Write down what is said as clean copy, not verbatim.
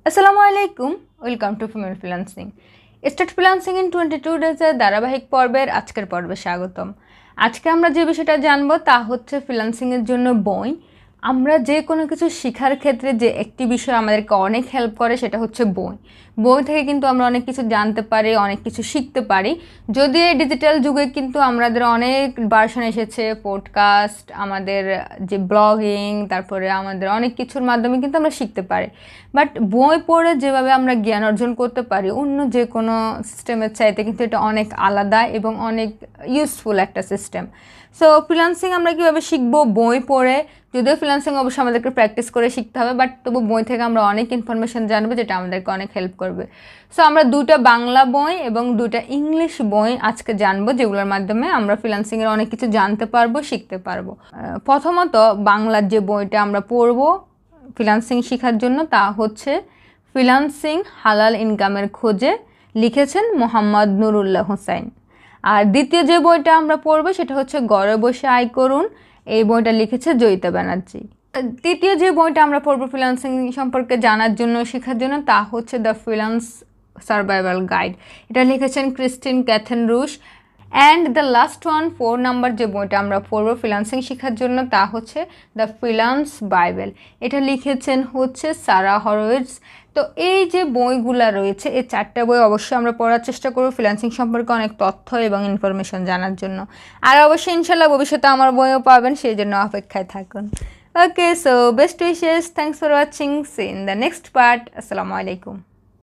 আসসালামু আলাইকুম, welcome to freelancing. Start freelancing in 22 ডেজের ধারাবাহিক পর্বের আজকের পর্বে স্বাগতম। আজকে আমরা যে বিষয়টা জানবো তা হচ্ছে ফ্রিল্যান্সিংয়ের জন্য বই। আমরা যে কোনো কিছু শেখার ক্ষেত্রে যে একটি বিষয় আমাদেরকে অনেক হেল্প করে সেটা হচ্ছে বই। বই থেকে কিন্তু আমরা অনেক কিছু জানতে পারি, অনেক কিছু শিখতে পারি। যদিও এই ডিজিটাল যুগে কিন্তু আমাদের অনেক ভার্সন এসেছে, পডকাস্ট, আমাদের যে ব্লগিং, তারপরে আমাদের অনেক কিছুর মাধ্যমে কিন্তু আমরা শিখতে পারি। বাট বই পড়ে যেভাবে আমরা জ্ঞান অর্জন করতে পারি অন্য যে কোনো সিস্টেমের চাইতে কিন্তু এটা অনেক আলাদা এবং অনেক ইউজফুল একটা সিস্টেম। সো ফ্রিল্যান্সিং আমরা কীভাবে শিখবো? বই পড়ে। যদিও ফ্রিল্যান্সিং অবশ্যই আমাদেরকে প্র্যাকটিস করে শিখতে হবে, বাট তবু বই থেকে আমরা অনেক ইনফরমেশান জানবো যেটা আমাদেরকে অনেক হেল্প করবে। সো আমরা দুটো বাংলা বই এবং দুটো ইংলিশ বই আজকে জানবো, যেগুলোর মাধ্যমে আমরা ফ্রিল্যান্সিংয়ের অনেক কিছু জানতে পারবো, শিখতে পারবো। প্রথমত বাংলার যে বইটা আমরা পড়বো ফ্রিল্যান্সিং শেখার জন্য তা হচ্ছে ফ্রিল্যান্সিং হালাল ইনকামের খোঁজে, লিখেছেন মোহাম্মদ নুরুল্লাহ হোসাইন। আর দ্বিতীয় যে বইটা আমরা পড়বো সেটা হচ্ছে ঘরে বসে আয় করুন, এই বইটা লিখেছে জয়িতা ব্যানার্জি। তৃতীয় যে বইটা আমরা পড়বো ফ্রিল্যান্সিং সম্পর্কে জানার জন্য, শেখার জন্য, তা হচ্ছে দ্য ফ্রিল্যান্স সার্ভাইভাল গাইড, এটা লিখেছেন ক্রিস্টিন ক্যাথেন রুশ। And the last one 4 number যে বইটা আমরা পড়বো ফ্রিল্যান্সিং শেখার জন্য তা হচ্ছে দ্য ফ্রিল্যান্স বাইবেল, এটা লিখেছেন হচ্ছে সারা হরওয়েটস। তো এই যে বইগুলা রয়েছে, এই 4টা বই অবশ্যই আমরা পড়ার চেষ্টা করবো ফ্রিল্যান্সিং সম্পর্কে অনেক তথ্য এবং ইনফরমেশন জানার জন্য। আর অবশ্যই ইনশাল্লাহ ভবিষ্যতে আমার বইও পাবেন, সেই জন্য অপেক্ষায় থাকুন। Okay, so best wishes, thanks for watching, see in the next part. আসসালামু আলাইকুম।